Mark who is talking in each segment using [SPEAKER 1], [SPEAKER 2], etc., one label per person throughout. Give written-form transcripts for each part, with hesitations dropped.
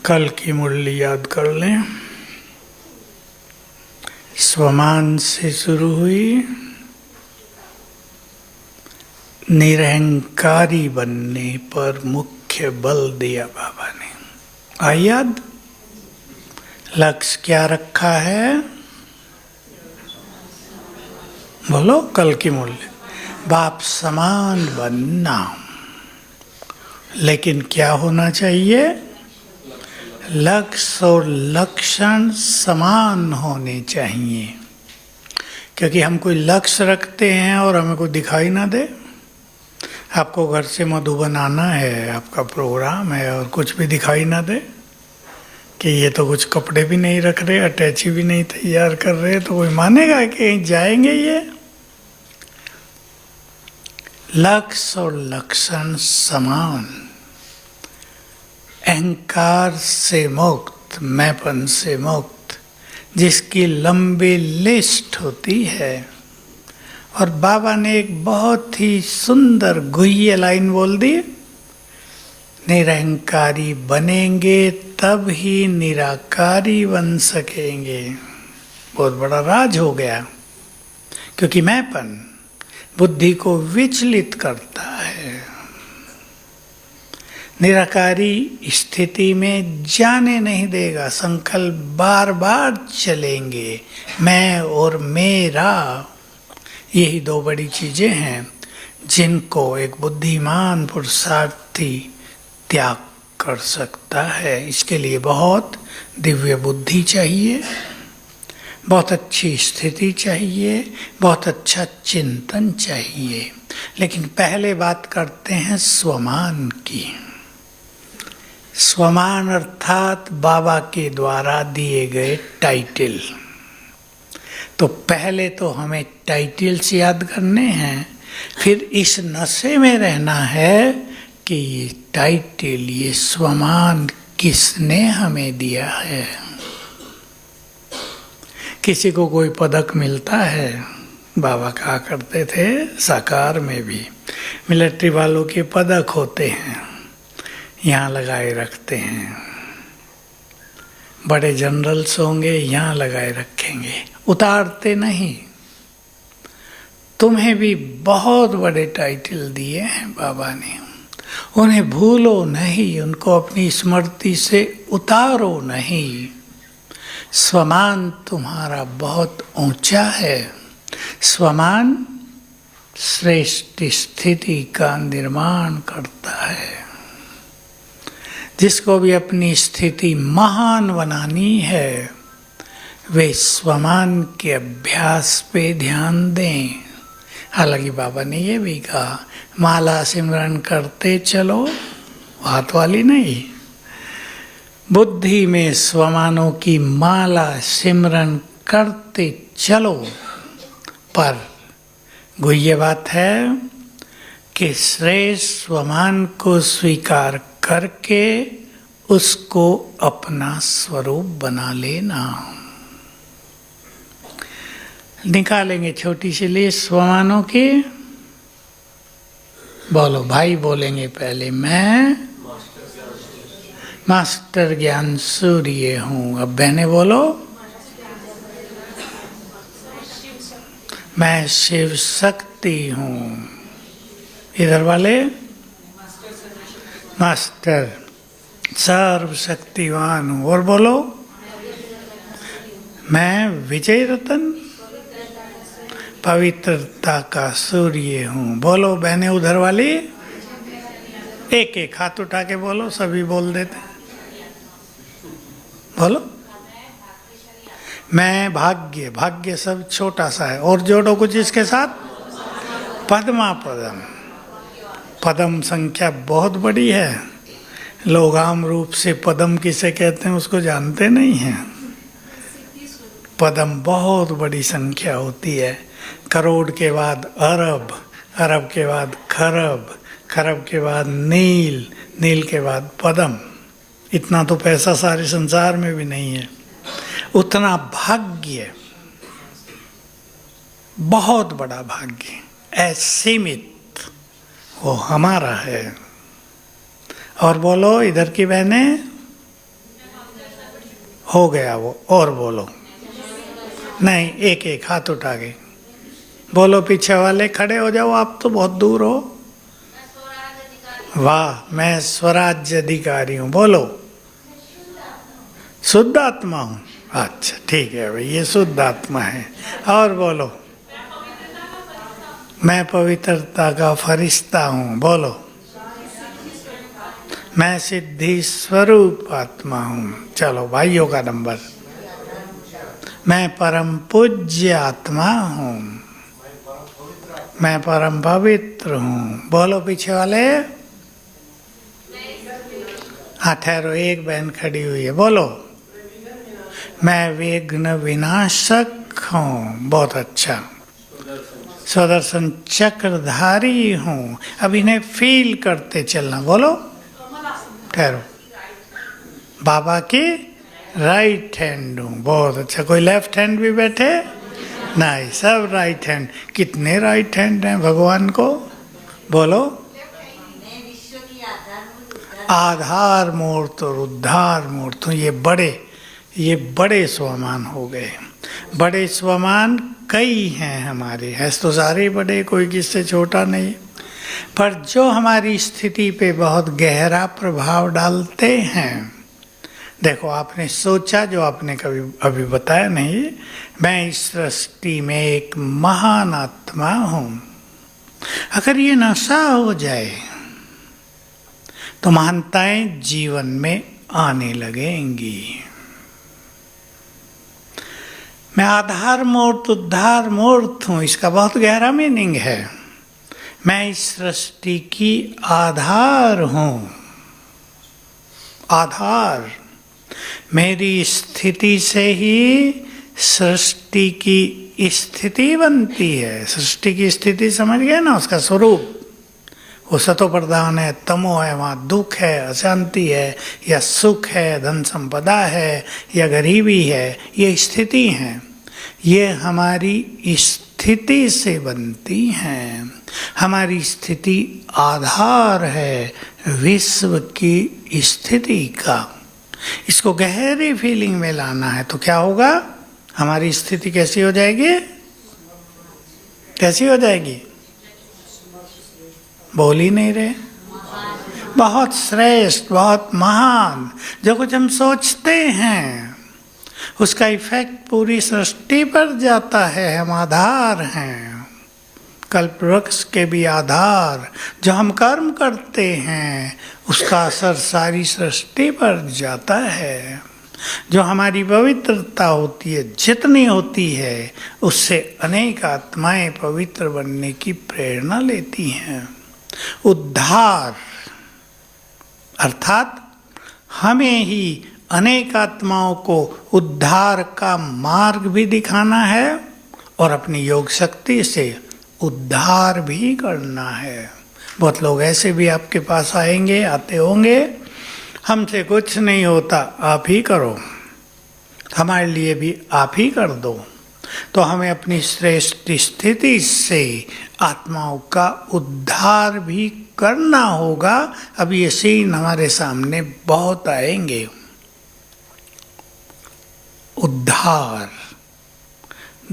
[SPEAKER 1] कल की मुरली याद कर लें। स्वमान से शुरू हुई, निरहंकारी बनने पर मुख्य बल दिया बाबा ने। आई याद? लक्ष्य क्या रखा है? बोलो कल की मुरली, बाप समान बनना। लेकिन क्या होना चाहिए? लक्ष्य और लक्षण समान होने चाहिए। क्योंकि हम कोई लक्ष्य रखते हैं और हमें कोई दिखाई ना दे। आपको घर से मधुबन आना है, आपका प्रोग्राम है, और कुछ भी दिखाई ना दे कि ये तो कुछ कपड़े भी नहीं रख रहे, अटैची भी नहीं तैयार कर रहे, तो कोई मानेगा कि कहीं जाएंगे ये? लक्ष्य और लक्षण समान, अहंकार से मुक्त, मैंपन से मुक्त, जिसकी लंबी लिस्ट होती है। और बाबा ने एक बहुत ही सुंदर गुह्य लाइन बोल दी, निरहंकारी बनेंगे तब ही निराकारी बन सकेंगे। बहुत बड़ा राज हो गया, क्योंकि मैंपन बुद्धि को विचलित करता है। निराकारी स्थिति में जाने नहीं देगा। संकल्प बार बार चलेंगे, मैं और मेरा। यही दो बड़ी चीजें हैं जिनको एक बुद्धिमान पुरुषार्थी त्याग कर सकता है। इसके लिए बहुत दिव्य बुद्धि चाहिए, बहुत अच्छी स्थिति चाहिए, बहुत अच्छा चिंतन चाहिए। लेकिन पहले बात करते हैं स्वमान की। स्वमान अर्थात बाबा के द्वारा दिए गए टाइटल। तो पहले तो हमें टाइटल्स याद करने हैं, फिर इस नशे में रहना है कि ये टाइटल, ये स्वमान किसने हमें दिया है। किसी को कोई पदक मिलता है, बाबा कहा करते थे साकार में भी मिलिट्री वालों के पदक होते हैं, यहाँ लगाए रखते हैं। बड़े जनरल्स होंगे, यहाँ लगाए रखेंगे, उतारते नहीं। तुम्हें भी बहुत बड़े टाइटल दिए हैं बाबा ने, उन्हें भूलो नहीं, उनको अपनी स्मृति से उतारो नहीं। स्वमान तुम्हारा बहुत ऊंचा है। स्वमान श्रेष्ठ स्थिति का निर्माण करता है। जिसको भी अपनी स्थिति महान बनानी है, वे स्वमान के अभ्यास पे ध्यान दें। हालांकि बाबा ने ये भी कहा, माला सिमरन करते चलो, हाथ वाली नहीं। बुद्धि में स्वमानों की माला सिमरन करते चलो। पर गुह्य बात है कि श्रेष्ठ स्वमान को स्वीकार करके उसको अपना स्वरूप बना लेना। निकालेंगे छोटी सी लिस्ट स्वमानों की। बोलो भाई, बोलेंगे पहले, मैं मास्टर ज्ञान सूर्य हूँ। अब बहने बोलो, मैं शिव शक्ति हूँ। इधर वाले, मास्टर सर्वशक्तिवान हूँ। और बोलो, मैं विजय रतन पवित्रता का सूर्य हूँ। बोलो बहने उधर वाली, एक एक हाथ उठा के बोलो, सभी बोल देते। बोलो, मैं भाग्य, भाग्य सब छोटा सा है, और जोड़ो कुछ इसके साथ, पद्मा पदम। पदम संख्या बहुत बड़ी है। लोग आम रूप से पदम किसे कहते हैं उसको जानते नहीं हैं। पदम बहुत बड़ी संख्या होती है। करोड़ के बाद अरब, अरब के बाद खरब, खरब के बाद नील, नील के बाद पदम। इतना तो पैसा सारे संसार में भी नहीं है। उतना भाग्य, बहुत बड़ा भाग्य, असीमित, वो हमारा है। और बोलो इधर की बहनें, हो गया वो, और बोलो। नहीं, एक एक हाथ उठा के बोलो। पीछे वाले खड़े हो जाओ, आप तो बहुत दूर हो। वाह, मैं स्वराज्य अधिकारी हूँ, बोलो। शुद्ध आत्मा हूँ। अच्छा ठीक है भाई, ये शुद्ध आत्मा है। और बोलो, मैं पवित्रता का फरिश्ता हूँ, बोलो। मैं सिद्धि स्वरूप आत्मा हूँ। चलो भाइयों का नंबर। मैं परम पूज्य आत्मा हूँ। मैं परम पवित्र हूँ, बोलो पीछे वाले। हाँ ठहरो, एक बहन खड़ी हुई है, बोलो। मैं विघ्न विनाशक हूँ, बहुत अच्छा। सुदर्शन चक्रधारी हूँ। अब इन्हें फील करते चलना, बोलो। ठहरो, बाबा की राइट हैंड हूँ, बहुत अच्छा। कोई लेफ्ट हैंड भी बैठे? नहीं, सब राइट हैंड। कितने राइट हैंड हैं भगवान को, बोलो। आधार मूर्त और उद्धार मूर्त हूँ। ये बड़े स्वमान हो गए। बड़े स्वमान कई हैं हमारे, है तो सारे बड़े, कोई किससे छोटा नहीं। पर जो हमारी स्थिति पे बहुत गहरा प्रभाव डालते हैं, देखो आपने सोचा, जो आपने कभी अभी बताया नहीं, मैं इस सृष्टि में एक महान आत्मा हूँ। अगर ये नशा हो जाए तो महानताएं जीवन में आने लगेंगी। मैं आधार मूर्त उद्धार मूर्त हूँ, इसका बहुत गहरा मीनिंग है। मैं इस सृष्टि की आधार हूँ। आधार, मेरी स्थिति से ही सृष्टि की स्थिति बनती है। सृष्टि की स्थिति समझ गए ना, उसका स्वरूप। वो सतो प्रधान है, तमो है, वहाँ दुख है, अशांति है, या सुख है, धन संपदा है, या गरीबी है, ये स्थिति हैं। ये हमारी स्थिति से बनती हैं। हमारी स्थिति आधार है विश्व की स्थिति का। इसको गहरी फीलिंग में लाना है तो क्या होगा? हमारी स्थिति कैसी हो जाएगी? कैसी हो जाएगी? बोल ही नहीं रहे। बहुत श्रेष्ठ, बहुत महान। जो कुछ हम सोचते हैं उसका इफेक्ट पूरी सृष्टि पर जाता है। हम आधार हैं, कल्प वृक्ष के भी आधार। जो हम कर्म करते हैं उसका असर सारी सृष्टि पर जाता है। जो हमारी पवित्रता होती है, जितनी होती है, उससे अनेक आत्माएं पवित्र बनने की प्रेरणा लेती हैं। उद्धार अर्थात हमें ही अनेक आत्माओं को उद्धार का मार्ग भी दिखाना है और अपनी योग शक्ति से उद्धार भी करना है। बहुत लोग ऐसे भी आपके पास आएंगे, आते होंगे, हमसे कुछ नहीं होता, आप ही करो, हमारे लिए भी आप ही कर दो। तो हमें अपनी श्रेष्ठ स्थिति से आत्माओं का उद्धार भी करना होगा। अब ये सीन हमारे सामने बहुत आएंगे। उद्धार,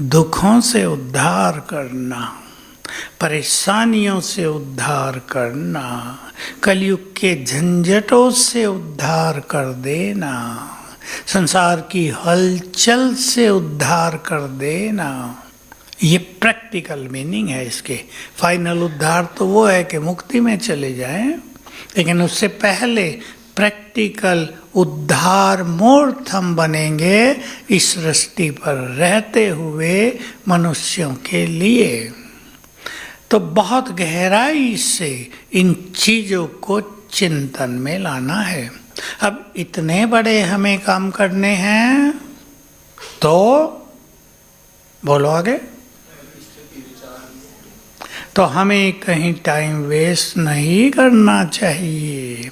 [SPEAKER 1] दुखों से उद्धार करना, परेशानियों से उद्धार करना, कलयुग के झंझटों से उद्धार कर देना, संसार की हलचल से उद्धार कर देना। ये प्रैक्टिकल मीनिंग है इसके। फाइनल उद्धार तो वो है कि मुक्ति में चले जाएं, लेकिन उससे पहले प्रैक्टिकल उद्धार मूर्त हम बनेंगे इस सृष्टि पर रहते हुए मनुष्यों के लिए। तो बहुत गहराई से इन चीज़ों को चिंतन में लाना है। अब इतने बड़े हमें काम करने हैं तो बोलो आगे। तो हमें कहीं टाइम वेस्ट नहीं करना चाहिए।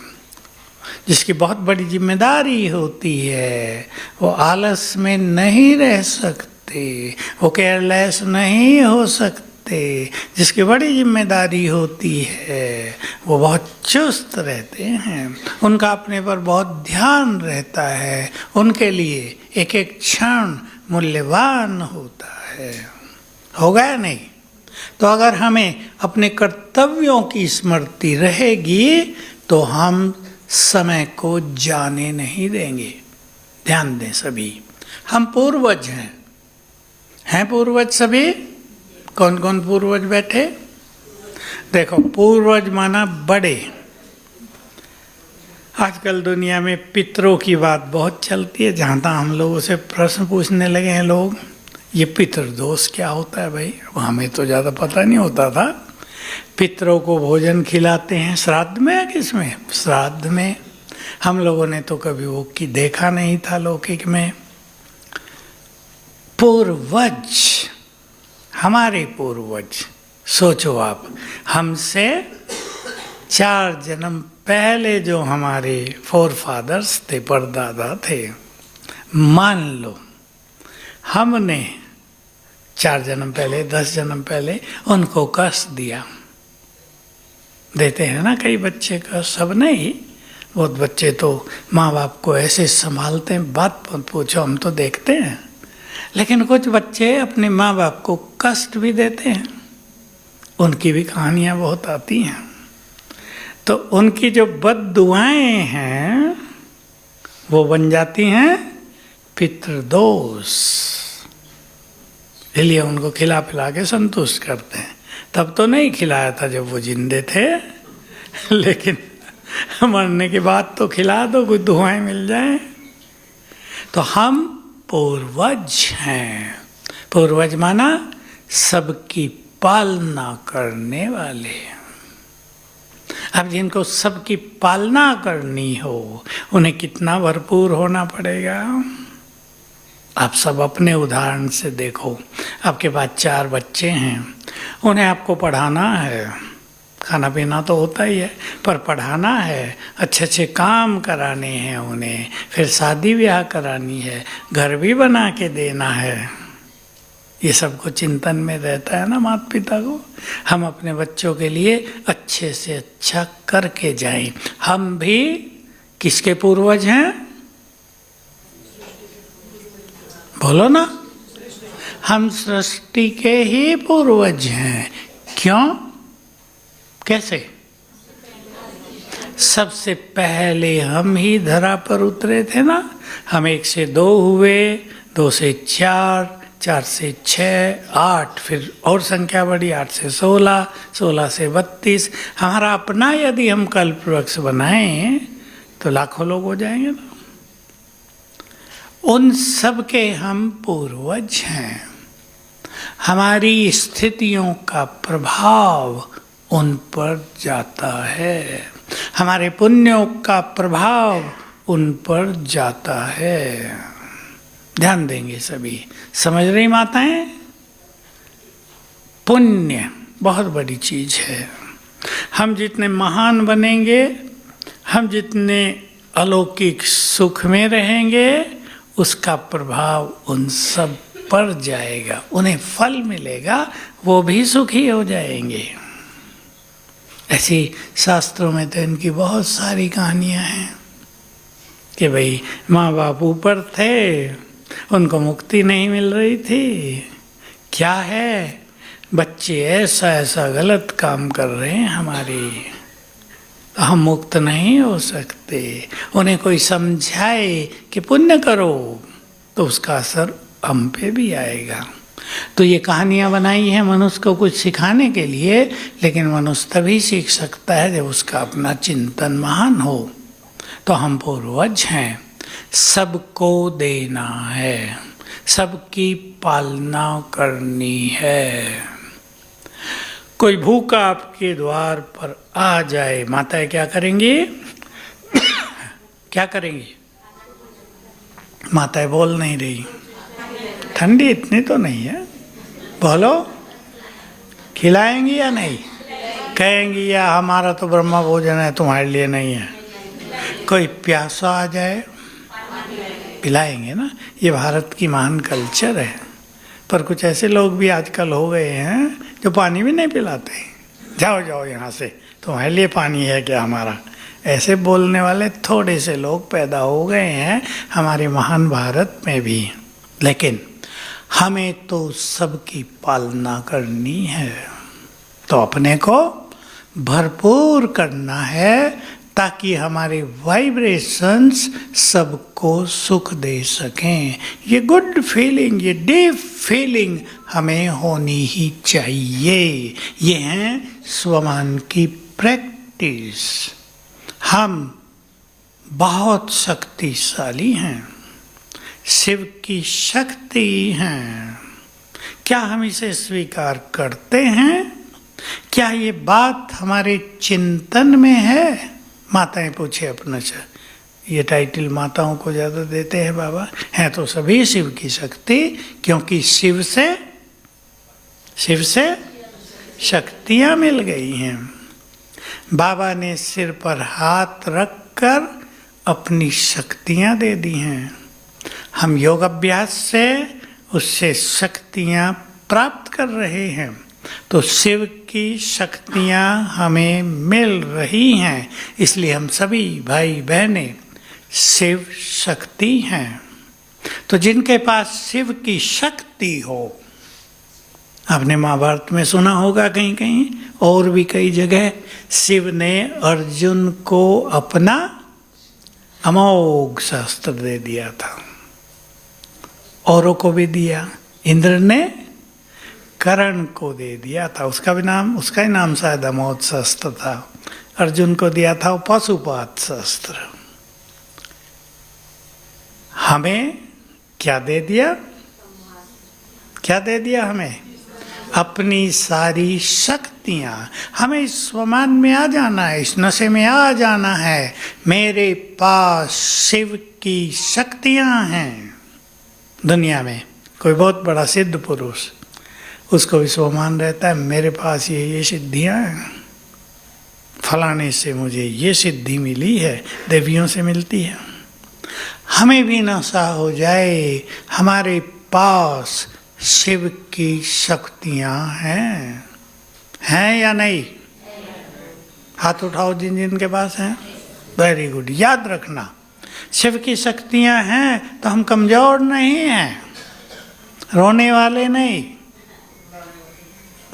[SPEAKER 1] जिसकी बहुत बड़ी जिम्मेदारी होती है वो आलस में नहीं रह सकते, वो केयरलेस नहीं हो सकते। रहते, जिसकी बड़ी जिम्मेदारी होती है, वो बहुत चुस्त रहते हैं, उनका अपने पर बहुत ध्यान रहता है, उनके लिए एक एक क्षण मूल्यवान होता है। होगा या नहीं? तो अगर हमें अपने कर्तव्यों की स्मृति रहेगी तो हम समय को जाने नहीं देंगे। ध्यान दें सभी, हम पूर्वज हैं पूर्वज सभी। कौन कौन पूर्वज बैठे? देखो, पूर्वज माना बड़े। आजकल दुनिया में पितरों की बात बहुत चलती है। जहाँ तक हम लोगों से प्रश्न पूछने लगे हैं लोग, ये पितृदोष क्या होता है भाई? हमें तो ज़्यादा पता नहीं होता था। पितरों को भोजन खिलाते हैं श्राद्ध में या किस में? श्राद्ध में। हम लोगों ने तो कभी वो की देखा नहीं था लौकिक में। पूर्वज, हमारे पूर्वज, सोचो आप, हमसे 4 जन्म पहले जो हमारे फोर फादर्स थे, परदादा थे, मान लो हमने 4 जन्म पहले, 10 जन्म पहले उनको कष्ट दिया। देते हैं ना कई बच्चे का, सब नहीं, बहुत बच्चे तो माँ बाप को ऐसे संभालते हैं, बात मत पूछो, हम तो देखते हैं। लेकिन कुछ बच्चे अपने माँ बाप को कष्ट भी देते हैं, उनकी भी कहानियाँ बहुत आती हैं। तो उनकी जो बद्दुआएं हैं वो बन जाती हैं पितृदोष। इसलिए उनको खिला पिला के संतुष्ट करते हैं। तब तो नहीं खिलाया था जब वो जिंदे थे, लेकिन मरने के बाद तो खिला दो, कुछ दुआएं मिल जाए। तो हम पूर्वज हैं। पूर्वज माना सबकी पालना करने वाले। अब जिनको सबकी पालना करनी हो, उन्हें कितना भरपूर होना पड़ेगा। आप सब अपने उदाहरण से देखो, आपके पास 4 बच्चे हैं, उन्हें आपको पढ़ाना है, खाना पीना तो होता ही है, पर पढ़ाना है, अच्छे अच्छे काम कराने हैं उन्हें, फिर शादी ब्याह करानी है, घर भी बना के देना है। ये सबको चिंतन में रहता है ना माता पिता को। हम अपने बच्चों के लिए अच्छे से अच्छा करके जाएं। हम भी किसके पूर्वज हैं? बोलो ना, हम सृष्टि के ही पूर्वज हैं। क्यों? कैसे? सबसे पहले हम ही धरा पर उतरे थे ना। हम 1 से 2 हुए, 2 से 4, 4 से 6, 8, फिर और संख्या बढ़ी, 8 से 16, 16 से 32। हमारा अपना यदि हम कल्प वृक्ष बनाएं तो लाखों लोग हो जाएंगे ना। उन सब के हम पूर्वज हैं। हमारी स्थितियों का प्रभाव उन पर जाता है, हमारे पुण्यों का प्रभाव उन पर जाता है। ध्यान देंगे सभी, समझ रही माताएं? पुण्य बहुत बड़ी चीज है। हम जितने महान बनेंगे, हम जितने अलौकिक सुख में रहेंगे, उसका प्रभाव उन सब पर जाएगा, उन्हें फल मिलेगा, वो भी सुखी हो जाएंगे। ऐसी शास्त्रों में तो इनकी बहुत सारी कहानियां हैं कि भाई माँ बाप ऊपर थे, उनको मुक्ति नहीं मिल रही थी। क्या है, बच्चे ऐसा ऐसा गलत काम कर रहे हैं हमारे, तो हम मुक्त नहीं हो सकते। उन्हें कोई समझाए कि पुण्य करो तो उसका असर हम पे भी आएगा। तो ये कहानियाँ बनाई हैं मनुष्य को कुछ सिखाने के लिए, लेकिन मनुष्य तभी सीख सकता है जब उसका अपना चिंतन महान हो। तो हम पूर्वज हैं, सबको देना है, सबकी पालना करनी है। कोई भूखा आपके द्वार पर आ जाए, माताएं क्या करेंगी? क्या करेंगी? माताएं बोल नहीं रही। ठंडी इतनी तो नहीं है, बोलो, खिलाएंगी या नहीं? कहेंगी या हमारा तो ब्रह्मा भोजन है, तुम्हारे लिए नहीं है। कोई प्यासा आ जाए, पिलाएंगे ना। ये भारत की महान कल्चर है। पर कुछ ऐसे लोग भी आजकल हो गए हैं जो पानी भी नहीं पिलाते, जाओ जाओ यहाँ से, तुम्हारे लिए पानी है क्या हमारा। ऐसे बोलने वाले थोड़े से लोग पैदा हो गए हैं हमारे महान भारत में भी। लेकिन हमें तो सबकी पालना करनी है, तो अपने को भरपूर करना है ताकि हमारे वाइब्रेशंस सबको सुख दे सकें। ये गुड फीलिंग, ये डीप फीलिंग हमें होनी ही चाहिए। ये है स्वमान की प्रैक्टिस। हम बहुत शक्तिशाली हैं, शिव की शक्ति हैं। क्या हम इसे स्वीकार करते हैं? क्या ये बात हमारे चिंतन में है? माताएं पूछे अपने से, ये टाइटल माताओं को ज़्यादा देते हैं बाबा। हैं तो सभी शिव की शक्ति, क्योंकि शिव से शक्तियाँ मिल गई हैं। बाबा ने सिर पर हाथ रखकर अपनी शक्तियाँ दे दी हैं। हम योग अभ्यास से उससे शक्तियाँ प्राप्त कर रहे हैं, तो शिव की शक्तियाँ हमें मिल रही हैं। इसलिए हम सभी भाई बहनें शिव शक्ति हैं। तो जिनके पास शिव की शक्ति हो, आपने महाभारत में सुना होगा कहीं कहीं और भी कई जगह, शिव ने अर्जुन को अपना अमोघ शस्त्र दे दिया था, औरों को भी दिया। इंद्र ने कर्ण को दे दिया था, उसका ही नाम शायद अमोघ शस्त्र था। अर्जुन को दिया था पशुपात शस्त्र। हमें क्या दे दिया? क्या दे दिया हमें? अपनी सारी शक्तियां। हमें इस स्वमान में आ जाना है, इस नशे में आ जाना है। मेरे पास शिव की शक्तियां हैं। दुनिया में कोई बहुत बड़ा सिद्ध पुरुष, उसको भी स्वमान रहता है, मेरे पास ये सिद्धियां हैं, फलाने से मुझे ये सिद्धि मिली है, देवियों से मिलती है। हमें भी नशा हो जाए, हमारे पास शिव की शक्तियां हैं या नहीं? हाथ उठाओ जिन जिन के पास हैं। Very good. याद रखना, शिव की शक्तियां हैं तो हम कमजोर नहीं हैं, रोने वाले नहीं,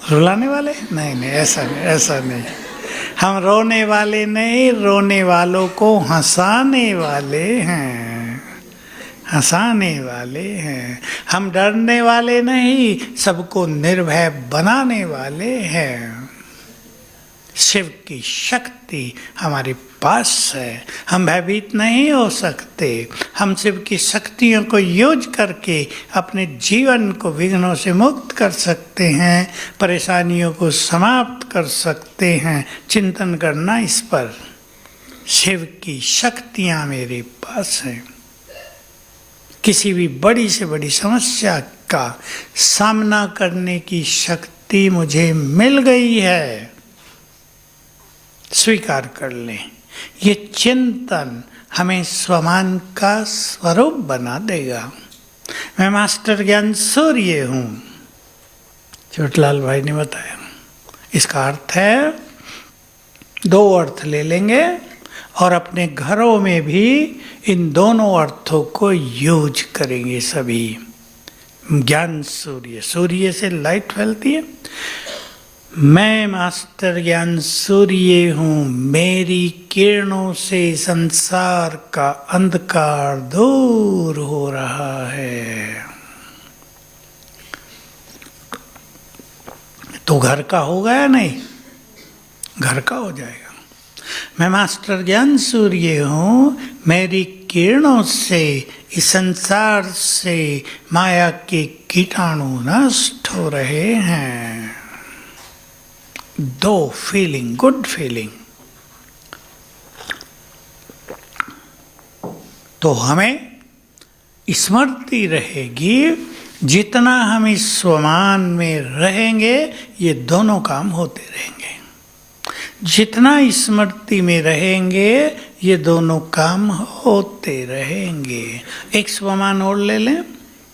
[SPEAKER 1] रुलाने वाले नहीं, ऐसा नहीं। हम रोने वाले नहीं, रोने वालों को हंसाने वाले हैं, हंसाने वाले हैं। हम डरने वाले नहीं, सबको निर्भय बनाने वाले हैं। शिव की शक्ति हमारे पास है, हम भयभीत नहीं हो सकते। हम शिव की शक्तियों को यूज करके अपने जीवन को विघ्नों से मुक्त कर सकते हैं, परेशानियों को समाप्त कर सकते हैं। चिंतन करना इस पर, शिव की शक्तियाँ मेरे पास हैं। किसी भी बड़ी से बड़ी समस्या का सामना करने की शक्ति मुझे मिल गई है, स्वीकार कर लें। ये चिंतन हमें स्वमान का स्वरूप बना देगा। मैं मास्टर ज्ञान सूर्य हूँ, छोटलाल भाई ने बताया। इसका अर्थ है, दो अर्थ ले लेंगे और अपने घरों में भी इन दोनों अर्थों को यूज करेंगे सभी। ज्ञान सूर्य, सूर्य से लाइट फैलती है। मैं मास्टर ज्ञान सूर्य हूँ, मेरी किरणों से संसार का अंधकार दूर हो रहा है। तो घर का होगा या नहीं? घर का हो जाएगा। मैं मास्टर ज्ञान सूर्य हूँ, मेरी किरणों से इस संसार से माया के कीटाणु नष्ट हो रहे हैं। दो फीलिंग, गुड फीलिंग। तो हमें स्मृति रहेगी, जितना हम इस स्वमान में रहेंगे ये दोनों काम होते रहेंगे। जितना स्मृति में रहेंगे ये दोनों काम होते रहेंगे। एक स्वमान और ले लें,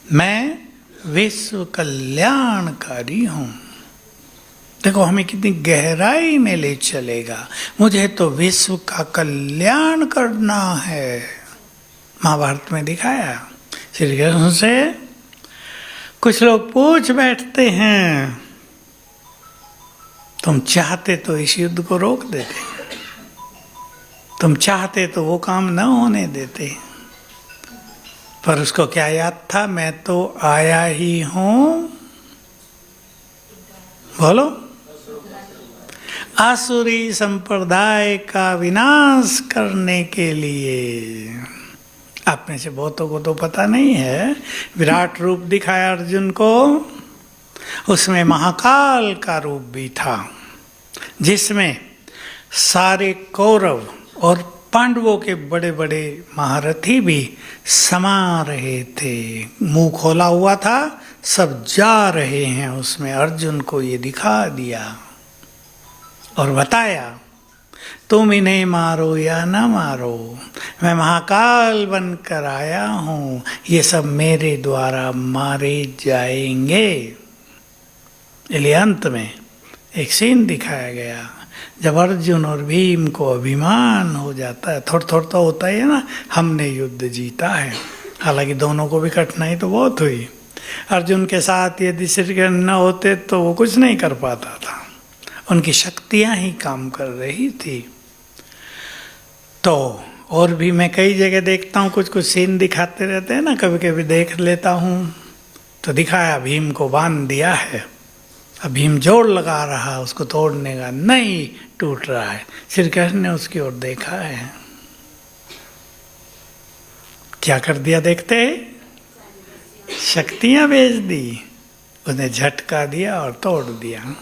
[SPEAKER 1] मैं विश्व कल्याणकारी हूँ। देखो हमें कितनी गहराई में ले चलेगा। मुझे तो विश्व का कल्याण करना है, महाभारत में दिखाया। श्री कृष्ण से कुछ लोग पूछ बैठते हैं, तुम चाहते तो इस युद्ध को रोक देते, तुम चाहते तो वो काम न होने देते, पर उसको क्या याद था, मैं तो आया ही हूं, बोलो, आसुरी संप्रदाय का विनाश करने के लिए। आप में से बहुतों को तो पता नहीं है, विराट रूप दिखाया अर्जुन को, उसमें महाकाल का रूप भी था, जिसमें सारे कौरव और पांडवों के बड़े बड़े महारथी भी समा रहे थे। मुंह खोला हुआ था, सब जा रहे हैं उसमें। अर्जुन को ये दिखा दिया और बताया, तुम इन्हें मारो या न मारो, मैं महाकाल बनकर आया हूँ, ये सब मेरे द्वारा मारे जाएंगे। इसलिए अंत में एक सीन दिखाया गया, जब अर्जुन और भीम को अभिमान हो जाता है, थोड़ा थोड़ा तो होता ही है ना, हमने युद्ध जीता है। हालांकि दोनों को भी कठिनाई तो बहुत हुई। अर्जुन के साथ यदि श्री कृष्ण न होते तो वो कुछ नहीं कर पाता था, उनकी शक्तियां ही काम कर रही थी। तो और भी मैं कई जगह देखता हूँ, कुछ कुछ सीन दिखाते रहते हैं ना, कभी कभी देख लेता हूँ। तो दिखाया भीम को बांध दिया है, अब भीम जोर लगा रहा उसको तोड़ने का, नहीं टूट रहा है। श्री कृष्ण ने उसकी ओर देखा है, क्या कर दिया देखते, शक्तियां भेज दी, उन्हें झटका दिया और तोड़ दिया।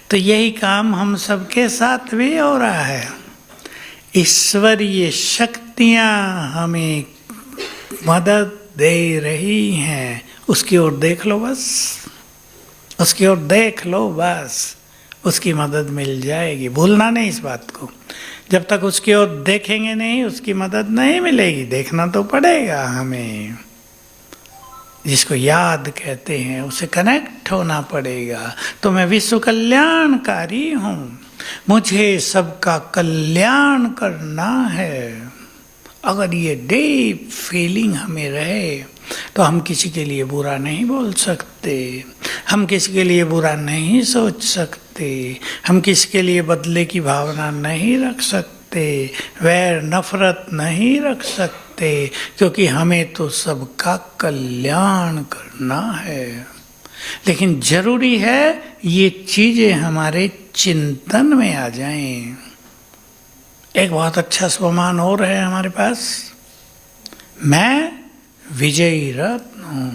[SPEAKER 1] तो यही काम हम सबके साथ भी हो रहा है। ईश्वरीय शक्तियां हमें मदद दे रही हैं, उसकी ओर देख लो बस, उसकी ओर देख लो बस, उसकी मदद मिल जाएगी। भूलना नहीं इस बात को, जब तक उसकी ओर देखेंगे नहीं उसकी मदद नहीं मिलेगी। देखना तो पड़ेगा हमें, जिसको याद कहते हैं उसे कनेक्ट होना पड़ेगा। तो मैं विश्व कल्याणकारी हूँ, मुझे सबका कल्याण करना है। अगर ये डीप फीलिंग हमें रहे तो हम किसी के लिए बुरा नहीं बोल सकते, हम किसी के लिए बुरा नहीं सोच सकते, हम किसी के लिए बदले की भावना नहीं रख सकते, वैर नफरत नहीं रख सकते, क्योंकि हमें तो सबका कल्याण करना है। लेकिन जरूरी है ये चीजें हमारे चिंतन में आ जाएं। एक बहुत अच्छा स्वमान और है हमारे पास, मैं विजयी रत्न हूं,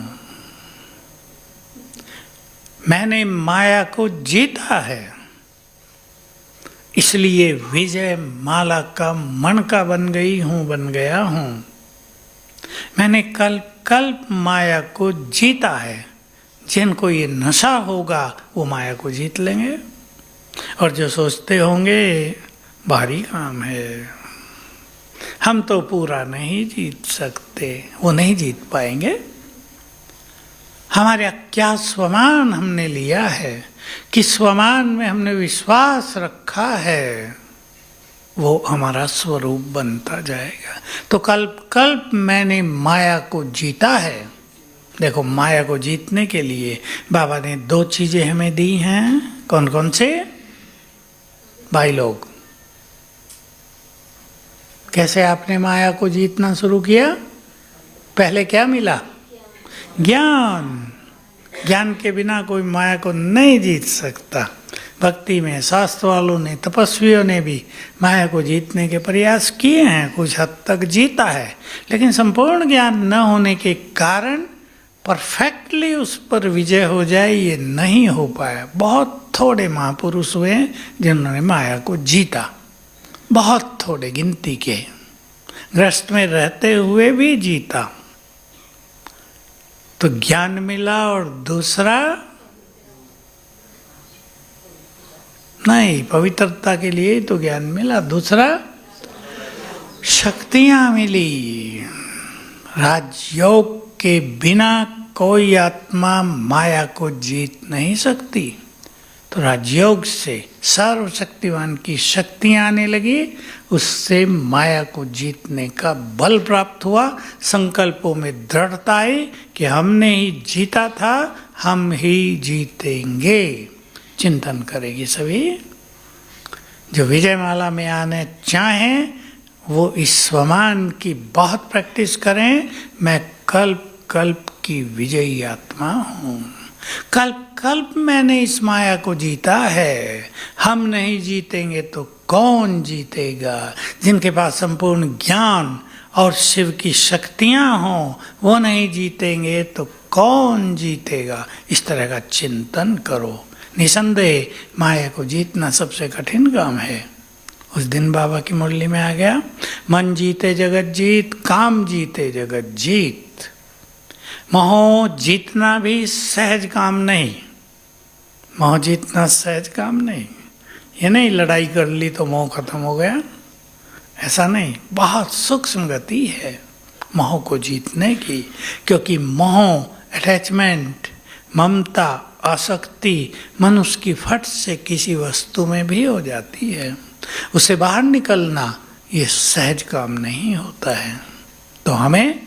[SPEAKER 1] मैंने माया को जीता है, इसलिए विजय माला का मणका बन गई हूं, बन गया हूं। मैंने कल्प कल्प माया को जीता है, जिनको ये नशा होगा वो माया को जीत लेंगे। और जो सोचते होंगे भारी काम है, हम तो पूरा नहीं जीत सकते, वो नहीं जीत पाएंगे। हमारे क्या स्वमान हमने लिया है, किस स्वमान में हमने विश्वास रखा है, वो हमारा स्वरूप बनता जाएगा। तो कल्प कल्प मैंने माया को जीता है। देखो माया को जीतने के लिए बाबा ने 2 चीजें हमें दी हैं। कौन कौन से भाई लोग, कैसे आपने माया को जीतना शुरू किया? पहले क्या मिला? ज्ञान। ज्ञान के बिना कोई माया को नहीं जीत सकता। भक्ति में शास्त्र वालों ने, तपस्वियों ने भी माया को जीतने के प्रयास किए हैं, कुछ हद तक जीता है, लेकिन संपूर्ण ज्ञान न होने के कारण परफेक्टली उस पर विजय हो जाए ये नहीं हो पाया। बहुत थोड़े महापुरुष हुए जिन्होंने माया को जीता, बहुत थोड़े गिनती के, ग्रस्त में रहते हुए भी जीता। तो ज्ञान मिला और दूसरा नहीं, पवित्रता के लिए तो ज्ञान मिला, दूसरा शक्तियां मिली। राजयोग के बिना कोई आत्मा माया को जीत नहीं सकती। तो राजयोग से सर्वशक्तिवान की शक्तियां आने लगी, उससे माया को जीतने का बल प्राप्त हुआ। संकल्पों में दृढ़ता आई कि हमने ही जीता था, हम ही जीतेंगे। चिंतन करेगी सभी जो विजयमाला में आने चाहें, वो इस स्वमान की बहुत प्रैक्टिस करें। मैं कल्प कल्प की विजयी आत्मा हूँ, कल्प कल्प मैंने इस माया को जीता है। हम नहीं जीतेंगे तो कौन जीतेगा? जिनके पास संपूर्ण ज्ञान और शिव की शक्तियां हों, वो नहीं जीतेंगे तो कौन जीतेगा? इस तरह का चिंतन करो। निसंदेह माया को जीतना सबसे कठिन काम है। उस दिन बाबा की मुरली में आ गया, मन जीते जगत जीत, काम जीते जगत जीत। मोह जीतना भी सहज काम नहीं, मोह जीतना सहज काम नहीं। ये नहीं लड़ाई कर ली तो मोह खत्म हो गया, ऐसा नहीं। बहुत सूक्ष्म गति है मोह को जीतने की, क्योंकि मोह, अटैचमेंट, ममता, आसक्ति मनुष्य की फट से किसी वस्तु में भी हो जाती है। उससे बाहर निकलना ये सहज काम नहीं होता है। तो हमें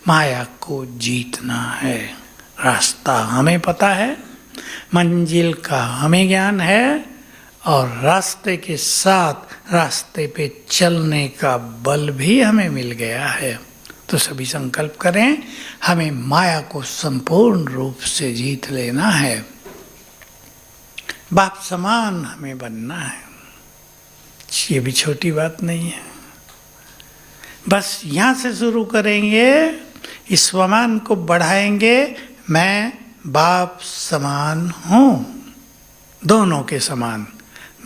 [SPEAKER 1] माया को जीतना है। रास्ता हमें पता है, मंजिल का हमें ज्ञान है, और रास्ते के साथ रास्ते पे चलने का बल भी हमें मिल गया है। तो सभी संकल्प करें, हमें माया को संपूर्ण रूप से जीत लेना है। बाप समान हमें बनना है। ये भी छोटी बात नहीं है। बस यहाँ से शुरू करेंगे, इस स्वमान को बढ़ाएंगे। मैं बाप समान हूँ, दोनों के समान,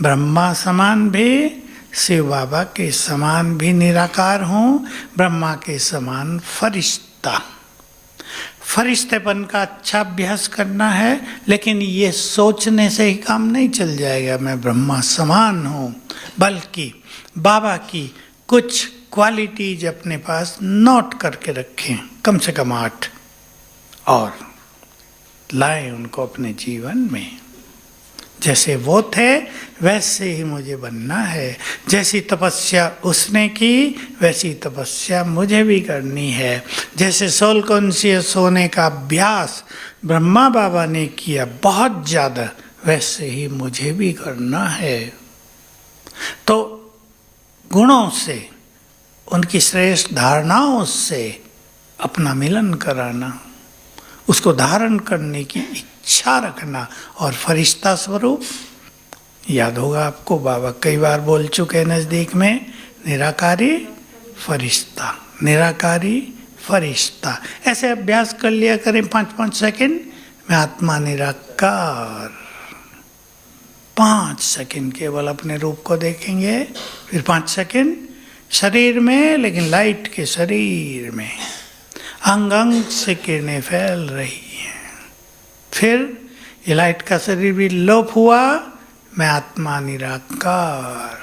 [SPEAKER 1] ब्रह्मा समान भी, शिव बाबा के समान भी निराकार हूँ, ब्रह्मा के समान फरिश्ता। फरिश्तेपन का अच्छा अभ्यास करना है, लेकिन ये सोचने से ही काम नहीं चल जाएगा मैं ब्रह्मा समान हूँ, बल्कि बाबा की कुछ क्वालिटीज अपने पास नोट करके रखें, कम से कम 8, और लाएं उनको अपने जीवन में। जैसे वो थे वैसे ही मुझे बनना है। जैसी तपस्या उसने की वैसी तपस्या मुझे भी करनी है। जैसे सोल कॉन्शियस होने का अभ्यास ब्रह्मा बाबा ने किया बहुत ज़्यादा, वैसे ही मुझे भी करना है। तो गुणों से, उनकी श्रेष्ठ धारणाओं से अपना मिलन कराना, उसको धारण करने की इच्छा रखना, और फरिश्ता स्वरूप याद होगा आपको, बाबा कई बार बोल चुके हैं नज़दीक में, निराकारी फरिश्ता, निराकारी फरिश्ता। ऐसे अभ्यास कर लिया करें 5-5 सेकंड, मैं आत्मा निराकार। 5 सेकंड केवल अपने रूप को देखेंगे, फिर 5 सेकंड शरीर में, लेकिन लाइट के शरीर में अंग अंग से किरणें फैल रही हैं। फिर ये लाइट का शरीर भी लोप हुआ, मैं आत्मा निराकार।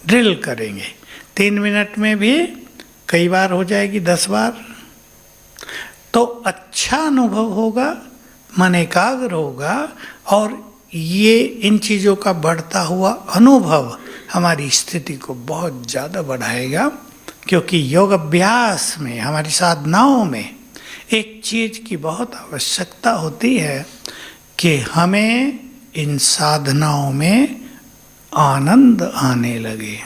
[SPEAKER 1] ड्रिल करेंगे 3 मिनट में भी, कई बार हो जाएगी 10 बार, तो अच्छा अनुभव होगा, मन एकाग्र होगा, और ये इन चीज़ों का बढ़ता हुआ अनुभव हमारी स्थिति को बहुत ज़्यादा बढ़ाएगा। क्योंकि योग अभ्यास में, हमारी साधनाओं में एक चीज़ की बहुत आवश्यकता होती है कि हमें इन साधनाओं में आनंद आने लगे,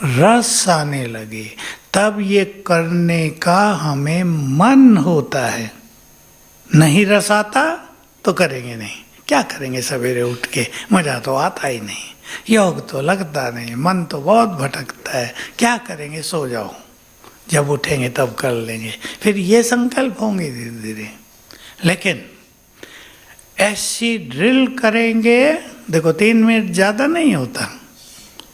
[SPEAKER 1] रस आने लगे, तब ये करने का हमें मन होता है। नहीं रस आता तो करेंगे नहीं। क्या करेंगे सवेरे उठ के, मज़ा तो आता ही नहीं, योग तो लगता नहीं, मन तो बहुत भटकता है, क्या करेंगे, सो जाओ, जब उठेंगे तब कर लेंगे। फिर ये संकल्प होंगे धीरे धीरे। लेकिन ऐसी ड्रिल करेंगे, देखो 3 मिनट ज़्यादा नहीं होता।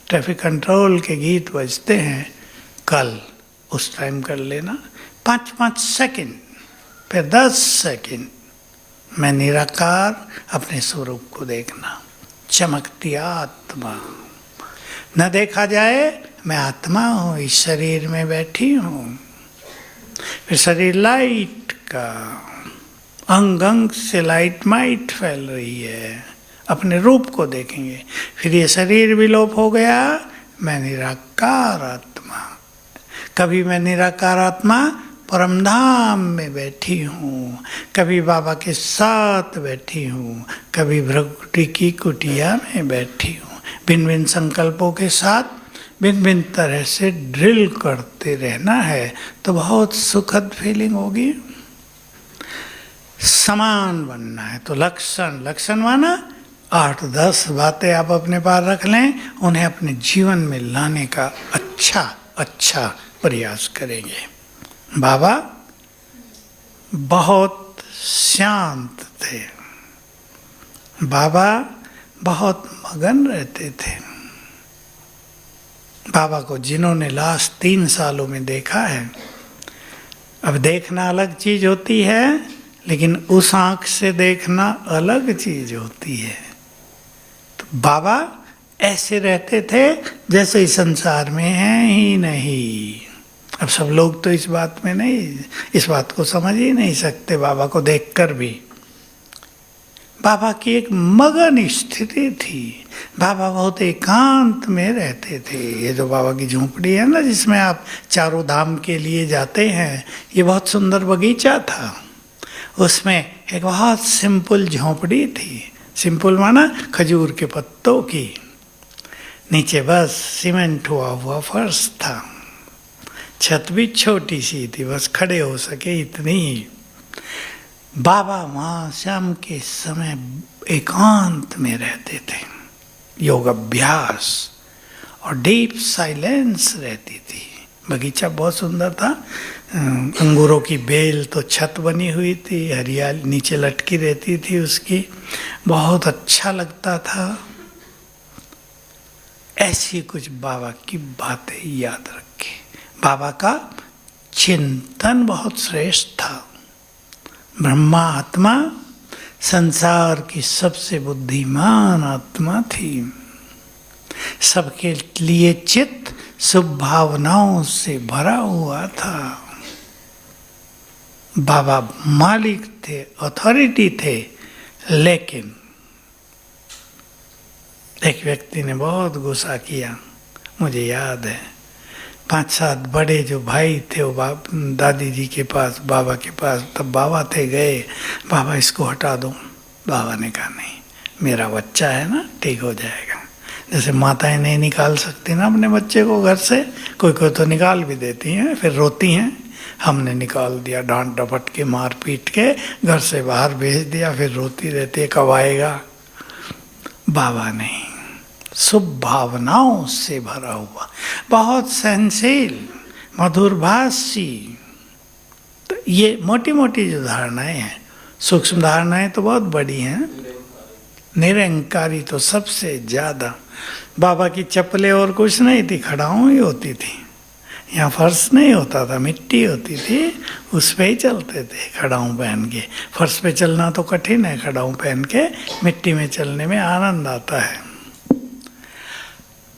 [SPEAKER 1] ट्रैफिक कंट्रोल के गीत बजते हैं, कल उस टाइम कर लेना 5-5 सेकंड, फिर 10 सेकंड मैं निराकार अपने स्वरूप को देखना। चमकती आत्मा न देखा जाए, मैं आत्मा हूँ, इस शरीर में बैठी हूँ। फिर शरीर लाइट का, अंग अंग से लाइट माइट फैल रही है, अपने रूप को देखेंगे। फिर ये शरीर विलोप हो गया, मैं निराकार आत्मा। कभी मैं निराकार आत्मा परमधाम में बैठी हूँ, कभी बाबा के साथ बैठी हूँ, कभी भ्रगुटी की कुटिया में बैठी हूँ। भिन्न भिन्न संकल्पों के साथ भिन्न भिन्न तरह से ड्रिल करते रहना है तो बहुत सुखद फीलिंग होगी। समान बनना है तो लक्षण, लक्षण माना 8-10 बातें आप अपने पास रख लें, उन्हें अपने जीवन में लाने का अच्छा प्रयास करेंगे। बाबा बहुत शांत थे, बाबा बहुत मगन रहते थे। बाबा को जिन्होंने लास्ट 3 सालों में देखा है, अब देखना अलग चीज होती है, लेकिन उस आंख से देखना अलग चीज होती है। तो बाबा ऐसे रहते थे जैसे इस संसार में हैं ही नहीं। अब सब लोग तो इस बात में नहीं, इस बात को समझ ही नहीं सकते बाबा को देखकर भी। बाबा की एक मगन स्थिति थी, बाबा बहुत एकांत में रहते थे। ये जो बाबा की झोंपड़ी है ना, जिसमें आप चारों धाम के लिए जाते हैं, ये बहुत सुंदर बगीचा था। उसमें एक बहुत सिंपल झोंपड़ी थी। सिंपल माना खजूर के पत्तों की, नीचे बस सीमेंट हुआ फर्श था, छत भी छोटी सी थी, बस खड़े हो सके इतनी ही। बाबा वहाँ शाम के समय एकांत में रहते थे, योग अभ्यास और डीप साइलेंस रहती थी। बगीचा बहुत सुंदर था, अंगूरों की बेल तो छत बनी हुई थी, हरियाली नीचे लटकी रहती थी उसकी, बहुत अच्छा लगता था। ऐसी कुछ बाबा की बातें याद रखें। बाबा का चिंतन बहुत श्रेष्ठ था। ब्रह्मा आत्मा संसार की सबसे बुद्धिमान आत्मा थी, सबके लिए चित्त शुभ भावनाओं से भरा हुआ था। बाबा मालिक थे, अथॉरिटी थे, लेकिन एक व्यक्ति ने बहुत गुस्सा किया, मुझे याद है। 5-7 बड़े जो भाई थे वो दादी जी के पास, बाबा के पास, तब बाबा थे, गए, बाबा इसको हटा दो। बाबा ने कहा नहीं, मेरा बच्चा है ना, ठीक हो जाएगा। जैसे माताएं नहीं निकाल सकती ना अपने बच्चे को घर से, कोई कोई तो निकाल भी देती हैं, फिर रोती हैं। हमने निकाल दिया, डांट डपट के, मार पीट के घर से बाहर भेज दिया, फिर रोती रहती है कब आएगा। बाबा नहीं, शुभ भावनाओं से भरा हुआ, बहुत सहनशील, मधुरभाषी। तो ये मोटी मोटी जो धारणाएं हैं, सूक्ष्म धारणाएं तो बहुत बड़ी हैं। निरंकारी तो सबसे ज्यादा। बाबा की चप्पलें और कुछ नहीं थी, खड़ाऊं ही होती थी। यहाँ फर्श नहीं होता था, मिट्टी होती थी, उस पे ही चलते थे खड़ाऊं पहन के। फर्श पे चलना तो कठिन है, खड़ाऊं पहन के मिट्टी में चलने में आनंद आता है।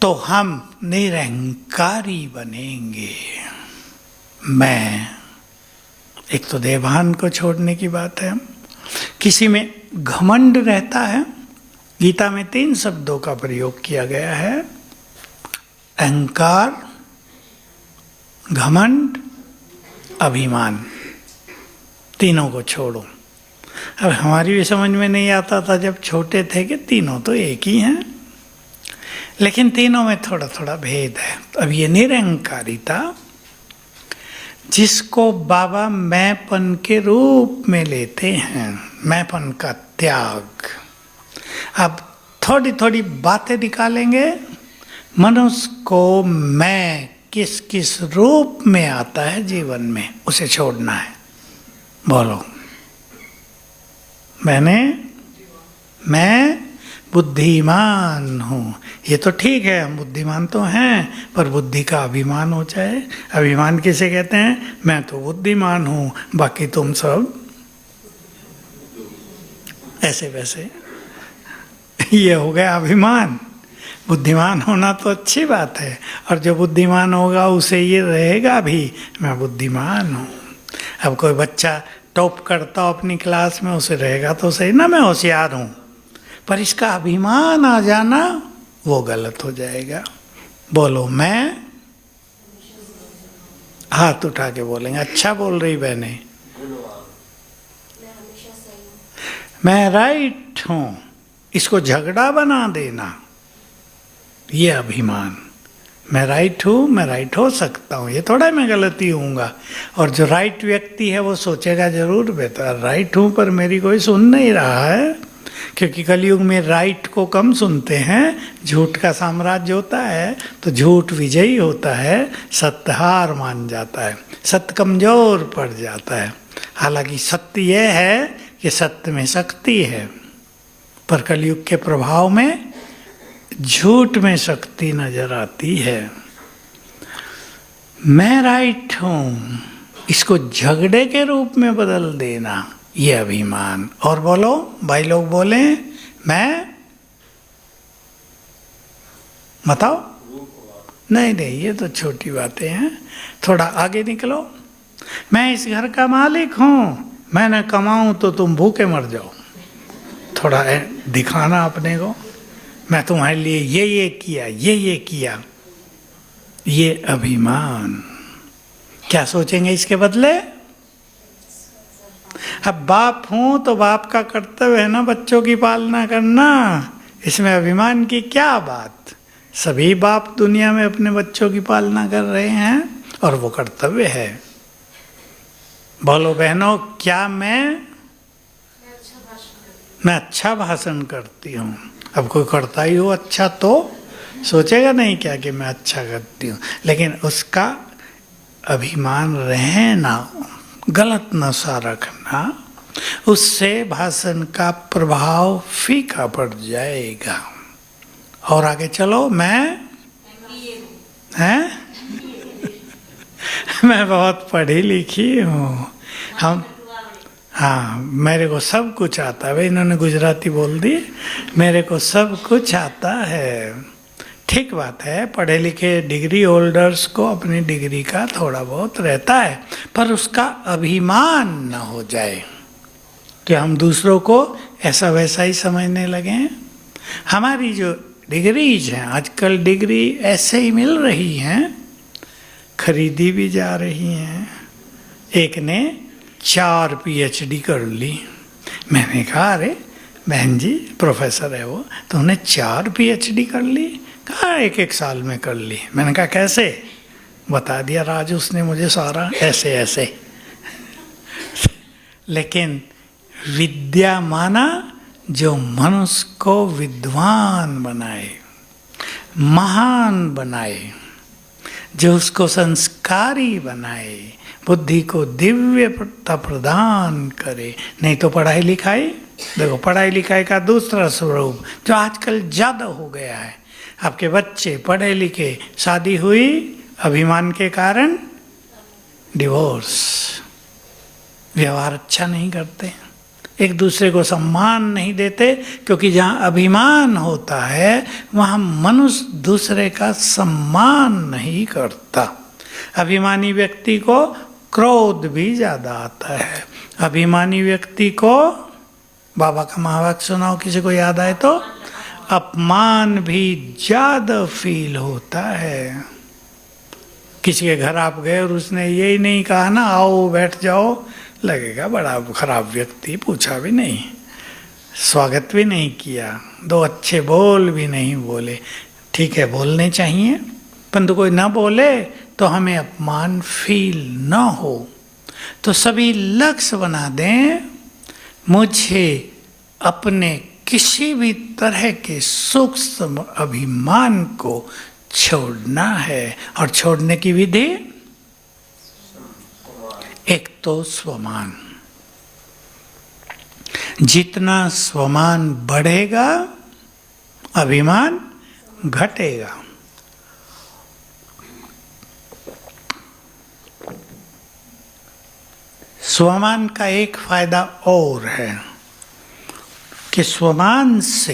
[SPEAKER 1] तो हम निरंकारी बनेंगे। मैं, एक तो देवभान को छोड़ने की बात है। किसी में घमंड रहता है, गीता में 3 शब्दों का प्रयोग किया गया है, अहंकार, घमंड, अभिमान। तीनों को छोड़ो। अब हमारी भी समझ में नहीं आता था जब छोटे थे कि तीनों तो एक ही हैं, लेकिन तीनों में थोड़ा थोड़ा भेद है। अब ये निरंकारिता, जिसको बाबा मैंपन के रूप में लेते हैं, मैंपन का त्याग। अब थोड़ी थोड़ी बातें निकालेंगे, मनुष्य को मैं किस किस रूप में आता है जीवन में, उसे छोड़ना है। बोलो, मैं बुद्धिमान हूँ। ये तो ठीक है, हम बुद्धिमान तो हैं, पर बुद्धि का अभिमान हो जाए। अभिमान किसे कहते हैं? मैं तो बुद्धिमान हूँ, बाकी तुम सब ऐसे वैसे। ये हो गया अभिमान। बुद्धिमान होना तो अच्छी बात है, और जो बुद्धिमान होगा उसे ये रहेगा भी, मैं बुद्धिमान हूँ। अब कोई बच्चा टॉप करता हो अपनी क्लास में, उसे रहेगा तो सही ना मैं होशियार हूँ, पर इसका अभिमान आ जाना वो गलत हो जाएगा। बोलो मैं, हाथ उठा के बोलेंगे। अच्छा बोल रही बहने, मैं राइट हूं, इसको झगड़ा बना देना, ये अभिमान। मैं राइट हूं, मैं राइट हो सकता हूं, ये थोड़ा मैं गलती होऊंगा। और जो राइट व्यक्ति है वो सोचेगा जरूर बेटा राइट हूं, पर मेरी कोई सुन नहीं रहा है, क्योंकि कलयुग में राइट को कम सुनते हैं। झूठ का साम्राज्य होता है तो झूठ विजयी होता है, सत्य हार मान जाता है, सत्य कमजोर पड़ जाता है। हालांकि सत्य यह है कि सत्य में शक्ति है, पर कलयुग के प्रभाव में झूठ में शक्ति नजर आती है। मैं राइट हूं, इसको झगड़े के रूप में बदल देना, ये अभिमान। और बोलो भाई लोग बोले, मैं बताओ। नहीं नहीं, ये तो छोटी बातें हैं, थोड़ा आगे निकलो। मैं इस घर का मालिक हूं, मैं न कमाऊं तो तुम भूखे मर जाओ। थोड़ा दिखाना अपने को, मैं तुम्हारे लिए ये किया, ये किया, ये अभिमान। क्या सोचेंगे इसके बदले? अब बाप हूं तो बाप का कर्तव्य है ना बच्चों की पालना करना, इसमें अभिमान की क्या बात। सभी बाप दुनिया में अपने बच्चों की पालना कर रहे हैं और वो कर्तव्य है। बोलो बहनों, क्या मैं अच्छा भाषण करती हूँ। अब कोई करता ही हो अच्छा तो सोचेगा नहीं क्या कि मैं अच्छा करती हूँ, लेकिन उसका अभिमान रहना, गलत नशा रखना, उससे भाषण का प्रभाव फीका पड़ जाएगा। और आगे चलो, मैं हैं मैं बहुत पढ़ी लिखी हूँ, हम हाँ मेरे को सब कुछ आता है। भाई इन्होंने गुजराती बोल दी, मेरे को सब कुछ आता है। ठीक बात है, पढ़े लिखे डिग्री होल्डर्स को अपनी डिग्री का थोड़ा बहुत रहता है, पर उसका अभिमान न हो जाए कि हम दूसरों को ऐसा वैसा ही समझने लगे। हमारी जो डिग्रीज हैं, आजकल डिग्री ऐसे ही मिल रही हैं, खरीदी भी जा रही हैं। एक ने 4 PhD कर ली। मैंने कहा अरे बहन जी, प्रोफेसर है वो, तो उन्हें 4 PhD कर ली? कहा 1-1 साल में कर ली। मैंने कहा कैसे? बता दिया राज उसने मुझे सारा, ऐसे ऐसे। लेकिन विद्या माना जो मनुष्य को विद्वान बनाए, महान बनाए, जो उसको संस्कारी बनाए, बुद्धि को दिव्यता प्रदान करे। नहीं तो पढ़ाई लिखाई, देखो पढ़ाई लिखाई का दूसरा स्वरूप जो आजकल ज़्यादा हो गया है। आपके बच्चे पढ़े लिखे, शादी हुई, अभिमान के कारण डिवोर्स, व्यवहार अच्छा नहीं करते, एक दूसरे को सम्मान नहीं देते, क्योंकि जहाँ अभिमान होता है वहाँ मनुष्य दूसरे का सम्मान नहीं करता। अभिमानी व्यक्ति को क्रोध भी ज़्यादा आता है। अभिमानी व्यक्ति को, बाबा का महावाक्य सुनाओ किसी को याद आए तो, अपमान भी ज़्यादा फील होता है। किसी के घर आप गए और उसने यही नहीं कहा ना आओ बैठ जाओ, लगेगा बड़ा खराब व्यक्ति, पूछा भी नहीं, स्वागत भी नहीं किया, 2 अच्छे बोल भी नहीं बोले। ठीक है बोलने चाहिए, परंतु कोई ना बोले तो हमें अपमान फील ना हो। तो सभी लक्ष्य बना दें, मुझे अपने किसी भी तरह के सूक्ष्म अभिमान को छोड़ना है। और छोड़ने की विधि, एक तो स्वमान। जितना स्वमान बढ़ेगा अभिमान घटेगा। स्वमान का एक फायदा और है कि स्वमान से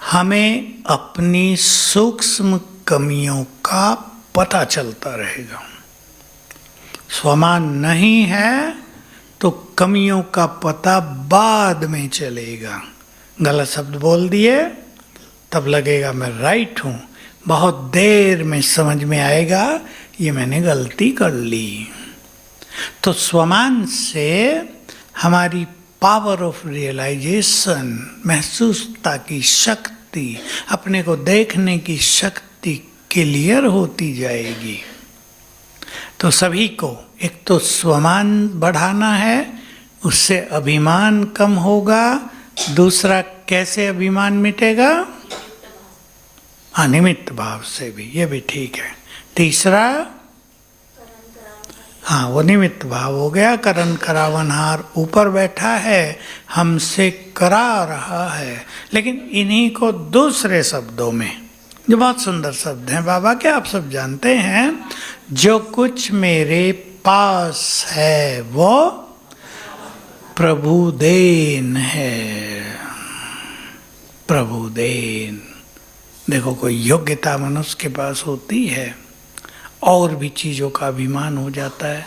[SPEAKER 1] हमें अपनी सूक्ष्म कमियों का पता चलता रहेगा। स्वमान नहीं है तो कमियों का पता बाद में चलेगा, गलत शब्द बोल दिए तब लगेगा मैं राइट हूं, बहुत देर में समझ में आएगा ये मैंने गलती कर ली। तो स्वमान से हमारी पावर ऑफ रियलाइजेशन, महसूसता की शक्ति, अपने को देखने की शक्ति क्लियर होती जाएगी। तो सभी को एक तो स्वमान बढ़ाना है, उससे अभिमान कम होगा। दूसरा, कैसे अभिमान मिटेगा? अनिमित्त भाव से भी, ये भी ठीक है। तीसरा, हाँ वो निमित्त भाव हो गया। करण करावनहार ऊपर बैठा है, हमसे करा रहा है। लेकिन इन्हीं को दूसरे शब्दों में, जो बहुत सुंदर शब्द हैं बाबा के, आप सब जानते हैं, जो कुछ मेरे पास है वो प्रभु देन है। प्रभु देन। देखो, कोई योग्यता मनुष्य के पास होती है, और भी चीज़ों का अभिमान हो जाता है।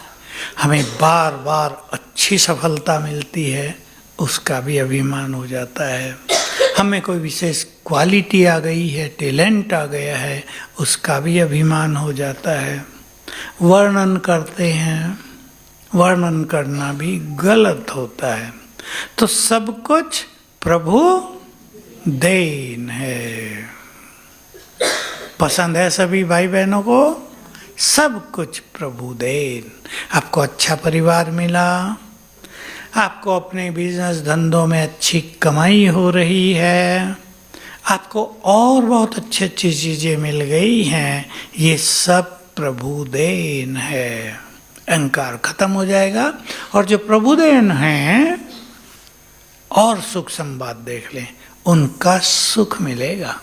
[SPEAKER 1] हमें बार बार अच्छी सफलता मिलती है, उसका भी अभिमान हो जाता है। हमें कोई विशेष क्वालिटी आ गई है, टैलेंट आ गया है, उसका भी अभिमान हो जाता है। वर्णन करते हैं, वर्णन करना भी गलत होता है। तो सब कुछ प्रभु देन है। पसंद है सभी भाई बहनों को? सब कुछ प्रभु देन। आपको अच्छा परिवार मिला, आपको अपने बिजनेस धंधों में अच्छी कमाई हो रही है, आपको और बहुत अच्छी अच्छी चीज़ें मिल गई हैं, ये सब प्रभु देन है। अहंकार खत्म हो जाएगा। और जो प्रभु देन हैं, और सुख संवाद देख लें, उनका सुख मिलेगा।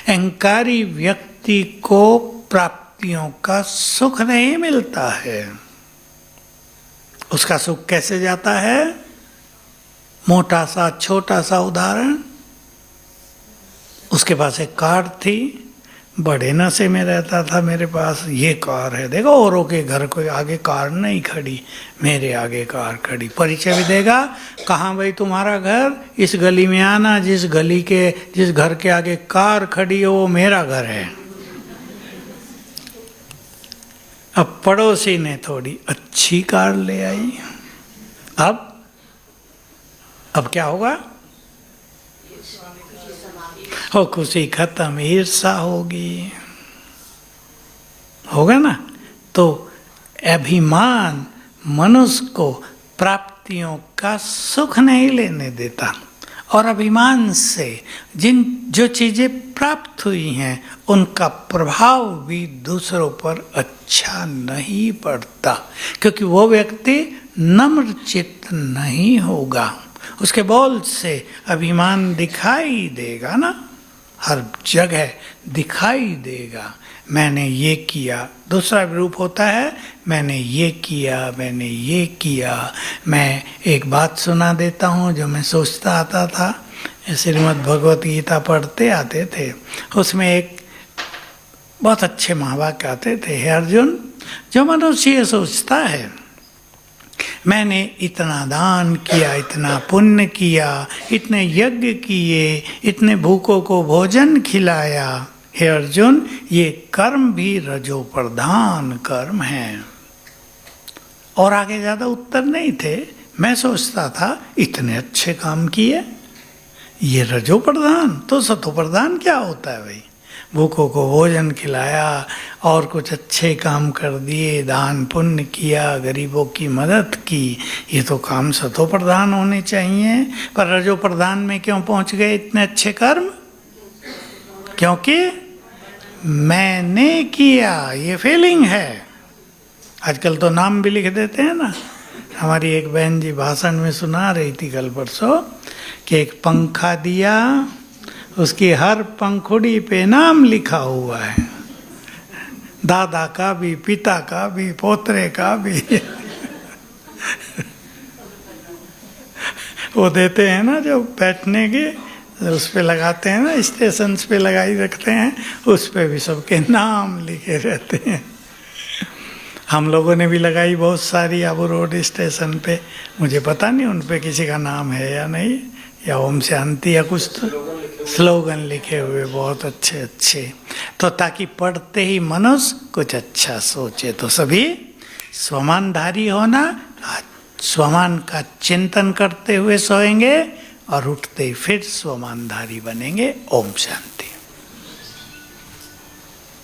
[SPEAKER 1] अहंकारी व्यक्ति को प्राप्तियों का सुख नहीं मिलता है। उसका सुख कैसे जाता है? मोटा सा छोटा सा उदाहरण, उसके पास एक कार थी, बड़े नशे में रहता था, मेरे पास ये कार है, देखो औरों के घर कोई आगे कार नहीं खड़ी, मेरे आगे कार खड़ी। परिचय भी देगा, कहाँ भाई तुम्हारा घर? इस गली में आना, जिस घर के आगे कार खड़ी है वो मेरा घर है। अब पड़ोसी ने थोड़ी अच्छी कार ले आई, अब क्या होगा? हो खुशी खत्म, ईर्षा होगी, होगा ना। तो अभिमान मनुष्य को प्राप्तियों का सुख नहीं लेने देता, और अभिमान से जो चीजें प्राप्त हुई हैं उनका प्रभाव भी दूसरों पर अच्छा नहीं पड़ता, क्योंकि वो व्यक्ति नम्र चित्त नहीं होगा। उसके बोल से अभिमान दिखाई देगा ना, हर जगह दिखाई देगा। मैंने ये किया, दूसरा रूप होता है मैंने ये किया, मैंने ये किया। मैं एक बात सुना देता हूँ जो मैं सोचता आता था, श्रीमद् भगवत गीता पढ़ते आते थे, उसमें एक बहुत अच्छे महावाक्य आते थे, हे अर्जुन, जो मनुष्य ये सोचता है मैंने इतना दान किया, इतना पुण्य किया, इतने यज्ञ किए, इतने भूखों को भोजन खिलाया, हे अर्जुन, ये कर्म भी रजो प्रधान कर्म हैं। और आगे ज़्यादा उत्तर नहीं थे। मैं सोचता था इतने अच्छे काम किए, ये रजो प्रधान, तो सतो प्रधान क्या होता है भाई? भूखों को भोजन खिलाया और कुछ अच्छे काम कर दिए, दान पुण्य किया, गरीबों की मदद की, ये तो काम सतो प्रधान होने चाहिए। पर रजो प्रधान में क्यों पहुंच गए इतने अच्छे कर्म? क्योंकि मैंने किया, ये फीलिंग है। आजकल तो नाम भी लिख देते हैं ना। हमारी एक बहन जी भाषण में सुना रही थी कल परसों कि एक पंखा दिया, उसकी हर पंखुड़ी पे नाम लिखा हुआ है, दादा का भी, पिता का भी, पोतरे का भी। वो देते हैं ना जो बैठने के, उस पे लगाते हैं ना, स्टेशन पे लगाई रखते हैं, उस पे भी सबके नाम लिखे रहते हैं। हम लोगों ने भी लगाई बहुत सारी आबू रोड स्टेशन पे, मुझे पता नहीं उन पे किसी का नाम है या नहीं, या ओम शांति या कुछ तो स्लोगन लिखे हुए बहुत अच्छे अच्छे, तो ताकि पढ़ते ही मनुष्य कुछ अच्छा सोचे। तो सभी स्वमानधारी होना, स्वमान का चिंतन करते हुए सोएंगे और उठते ही फिर स्वमानधारी बनेंगे। ओम शांति।